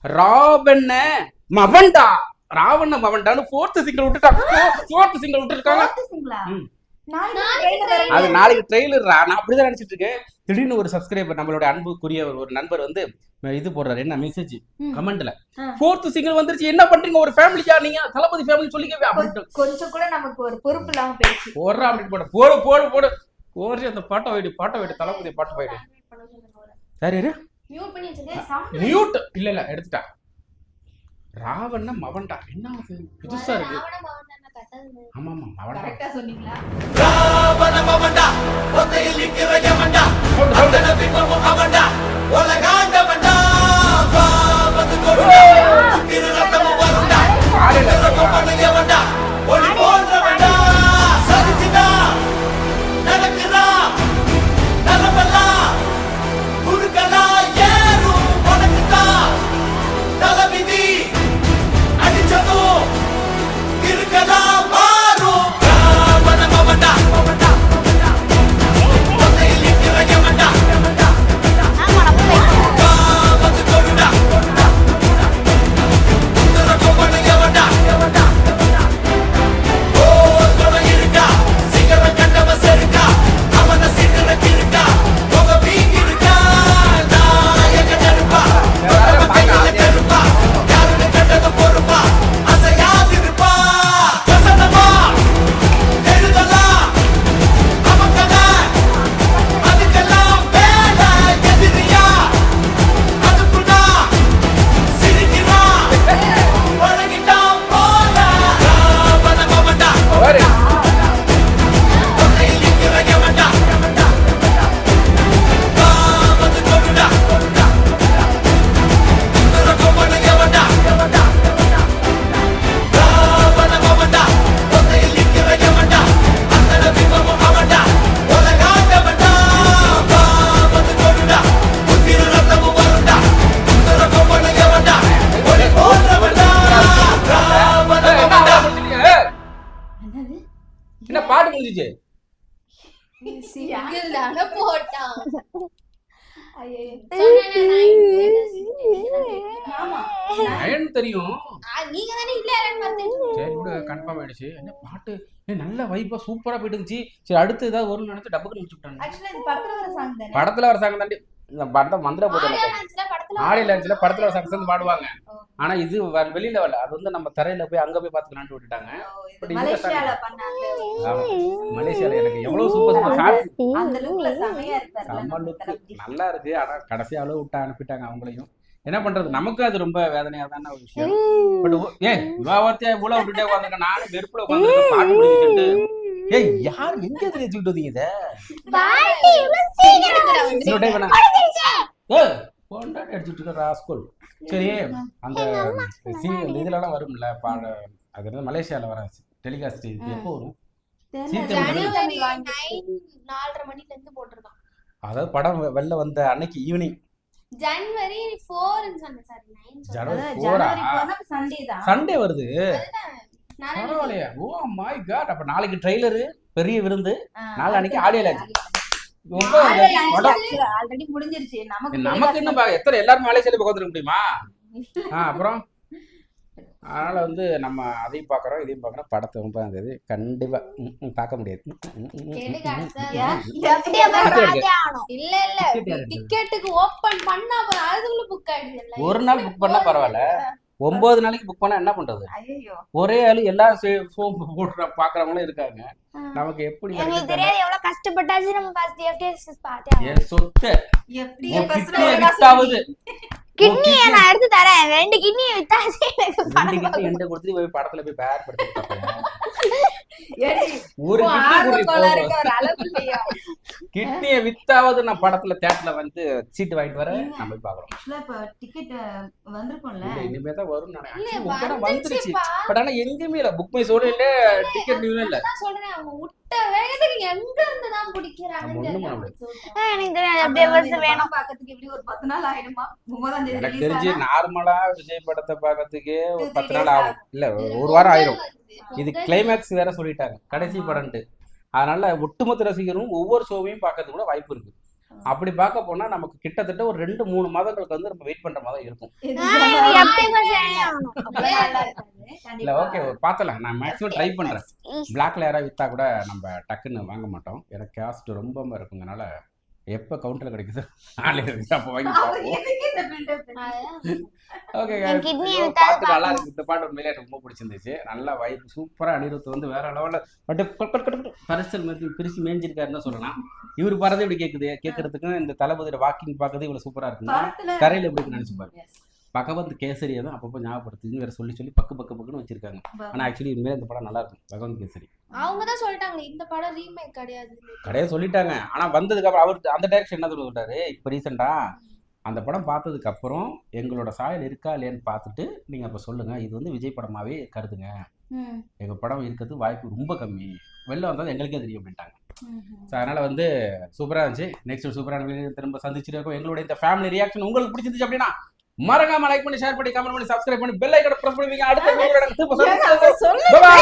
Ravana மவன்டா Ravana மவன்டான்னு fourth single விட்டுருக்காங்க. அது நாளைக்கு ட்ரெய்லர். நான் அப்படிதான் நினைச்சிட்டு இருக்கேன். திடீர்னு ஒரு சப்ஸ்கிரைபர் நம்மளோட அன்புக்குரிய ஒரு நண்பர் வந்து இது போடுறாரு, என்ன மெசேஜ் கமெண்ட்ல, ஃபோர்த் சிங்கிள் வந்துருச்சு, என்ன பண்றீங்க ஒரு ஃபேமிலியா நீங்க, தளபதி ஃபேமிலி சொல்லிக்கவே அப்படின்ட்டு கொஞ்சம் கூட நமக்கு ஒரு பொறுப்பு இல்லாம பேசி போடுறா அப்படின்னு போடு ஓரி அந்த பாட்டை வைடு தளபதி பாட்டு வைடு. சரி மியூட் இல்ல எடுத்துட்டா. ராவண மவன்டா என்ன புதுசா இருக்கு. ஆமா கரெக்ட்டா சொன்னீங்களா? ராவண மவன்டா ஒத்தையில் நிக்கிற யமன்டா அந்தன பிம்பம் அவன்டா உலகாண்டவன்டா பாவது கொடுடா திரு ரத்தம் வருண்டா ரத்தம் யமன்டா ஒளி போன்றவன்டா சரிச்சிடா நடக்குதா நலமல்லா குறுக்கலா ஏறும் உனக்குதா தலவிதி அடிச்சதோ இருக்கலா மாறும் ராவண மவன்டா ஒத்தையில் நிக்கிற யமன்டா பாவது கொடுடா ரத்தம் யமன்டா என்ன பாட்டு முடிஞ்சிச்சு. சிங்கிள் தான போட்டான். தெரியும் நீங்க தானே இல்ல சரி விட கன்ஃபார்ம் ஆயிடுச்சு. என்ன பாட்டு நல்ல வைப்பா சூப்பரா போயிட்டு இருந்துச்சு. சரி அடுத்து ஏதாவது வரும்னு நினைச்சு டப்புக்கு முடிச்சு விட்டாங்க. படத்துல வர சாங் தாண்டி இந்த படத்தை மந்திர போட்டு ஆடி லான்ச்ல படத்துல வர சாங் சேர்ந்து பாடுவாங்க. ஆனா இது வெளியில வரல. அது வந்து நம்ம தரையில போய் அங்க போய் பாத்துக்கலாம்னு விட்டுட்டாங்க. மலேசியால எனக்கு எவ்வளவு சூப்பர் நல்லா இருக்கு. ஆனா கடைசி அளவு விட்டு அனுப்பிட்டாங்க அவங்களையும். என்ன பண்றது, நமக்கு அது ரொம்ப வேதனையா தானே ஒரு விஷயம். பட் வார்த்தையா இவ்வளவு விட்டுட்டே உட்காந்துருக்கேன். நானும் வெறுப்புல உட்காந்துருக்கேன் பாட்டு முடிச்சுட்டு. ஏய் யார் எங்க தெரிஞ்சுக்கிட்டு வந்தீங்க இத கொண்டாடி அடிச்சுட்டு இருக்க ராஸ்கோல். சரி அந்த இதுலலாம் வரும்ல பாட, அது என்ன மலேசியால வர டெலிகாஸ்ட் எப்போ வரும்? 4:30 மணில இருந்து போட்டுருக்கான். அதாவது படம் வெளில வந்த அன்னைக்கு ஈவினிங் ஜனவரி 4 சண்டே வருது. பரவாயில்லையா? Oh my god. அப்ப நாளைக்கு ட்ரெய்லரு, பெரிய விருந்து, நாளைக்கு ஆடியோ லான்ச். ஆல்ரெடி முடிஞ்சிருச்சு. நமக்கு என்ன எத்தனை எல்லாரும் மலேசியால உட்காந்துருக்க முடியுமா? அப்புறம் அதனால வந்து நம்ம அதையும் பாக்குறோம் இதையும் பாக்குறோம். படத்தை 30ஆம் தேதி கண்டிப்பா பார்க்க முடியாது. டிக்கெட்டுக்கு ஓபன் பண்ணா அதுக்குள்ள புக் ஆயிடுது. ஒரு நாள் புக் பண்ணா பரவாயில்ல, 9 நாளைக்கு புக் பண்ணா என்ன பண்றது? ஒரே ஆளு எல்லாரும் பாக்குறவங்களும் இருக்காங்க. நமக்கு எப்படி எவ்வளவு கஷ்டப்பட்டாச்சு நம்ம ஃபர்ஸ்ட் எஃப்டிஎஸ் பார்த்தேன். என் சொத்து வித்தாவது கிட்னி நான் எடுத்து தரேன். 2 கிட்னியை வித்தாச்சு எனக்கு பணம் என்கிட்ட கொடுத்து போய் படத்துல போய் பேர் படுத்து ஒரு கிட்னியை வித்தாவது நான் படத்துல தியேட்டர்ல வந்து சீட்டு வாங்கிட்டு வரேன். நம்ம போய் பாக்குறோம். டிக்கெட் வந்திருக்கும்ல, இனிமே தான் வரும் நினைக்கிறேன். வந்துருச்சு பட் ஆனா எங்கேயுமே இல்ல. புக் மை ஷோல இல்ல, டிக்கெட் நியூ இல்ல. நான் சொல்றேன் அவங்க விட்ட வேகத்துக்கு எங்க இருந்து தான் பிடிக்கறாங்க. எனக்கு தெரியாது. அப்படியே வந்து வேணும் பாக்கிறதுக்கு இப்படி ஒரு 10 நாள் ஆயிடுமா? 9ஆம் தேதி எனக்கு தெரிஞ்சு நார்மலா விஜய் படத்தை பாக்கிறதுக்கு ஒரு 10 நாள் ஆகும். இல்ல ஒரு வாரம் ஆயிரும். இது கிளைமேக்ஸ் வேற சொல்லிட்டாங்க கடைசி படம்ட்டு. அதனால ஒட்டுமொத்த ரசிகரும் ஒவ்வொரு ஷோவையும் பாக்கிறதுக்கு கூட வாய்ப்பு இருக்கு. அப்படி பார்க்க போனா நமக்கு கிட்டத்தட்ட ஒரு 2-3 மாதங்களுக்கு வந்து நம்ம வெயிட் பண்ற மாதிரி இருக்கும். இல்ல ஓகே பாத்தலாம், நான் மேக்ஸிமம் ட்ரை பண்றேன். பிளாக்ல யாராவது வித்தா கூட நம்ம டக்குன்னு வாங்க மாட்டோம். எனக்கு காஸ்ட் ரொம்ப இருக்குங்கனால எப்ப கவுண்டர்ல கிடைக்குது அப்ப வாங்கி ஓகே. பாட்டு நல்லா இருக்கு, இந்த பாட்டு உண்மையிலே எனக்கு ரொம்ப பிடிச்சிருந்துச்சு. நல்லா வைப் சூப்பரா. அனிருத் வந்து வேற லெவல்ல பரிசல் மாதிரி பிரிச்சு மேய்ஞ்சிருக்காருன்னு சொல்லலாம். இவரு பாடுறது இப்படி கேட்கறதுக்கும் இந்த தளபதியோட வாக்கிங் பார்க்கறது இவ்வளவு சூப்பரா இருக்குன்னா கரையில எப்படி நினைச்சு பாருங்க. பகவந்த் கேசரியை தான் அப்பப்போ ஞாபகப்படுத்துன்னு வேற சொல்லி பக்குன்னு வச்சிருக்காங்க. ஆனா ஆக்சுவலி உண்மையிலே இந்த படம் நல்லா இருக்கும். பகவந்த் கேசரி அவங்க தான் சொல்லிட்டாங்க இந்த படம் ரீமேக் கிடையாது சொல்லிட்டாங்க. ஆனா வந்ததுக்கு அப்புறம் அவருக்கு அந்த டைரக்ஷன் என்ன சொல்லிட்டாரு இப்ப ரீசெண்டா, அந்த படம் பார்த்ததுக்கு அப்புறம் எங்களோட சாயல் இருக்கா இல்லையான்னு பார்த்துட்டு நீங்க அப்ப சொல்லுங்க, இது வந்து விஜய் படமாவே கருதுங்க, எங்க படம் இருக்கிறது வாய்ப்பு ரொம்ப கம்மி, வெளில வந்தாலும் எங்களுக்கே தெரியும் அப்படின்ட்டாங்க. ஸோ அதனால வந்து சூப்பரா இருந்துச்சு. நெக்ஸ்ட் சூப்பரான திரும்ப சந்திச்சுட்டு இருக்கோம். எங்களுடைய இந்த ஃபேமிலி ரியாக்ஷன் உங்களுக்கு பிடிச்சிருந்துச்சு அப்படின்னா மறக்காம லைக் பண்ணி, ஷேர் பண்ணி, கமெண்ட் பண்ணி, சப்ஸ்கிரைப் பண்ணி, பெல் ஐகானை பிரஸ் பண்ணுவீங்க. அடுத்த வீடியோல திரும்ப சந்திப்போம். பை.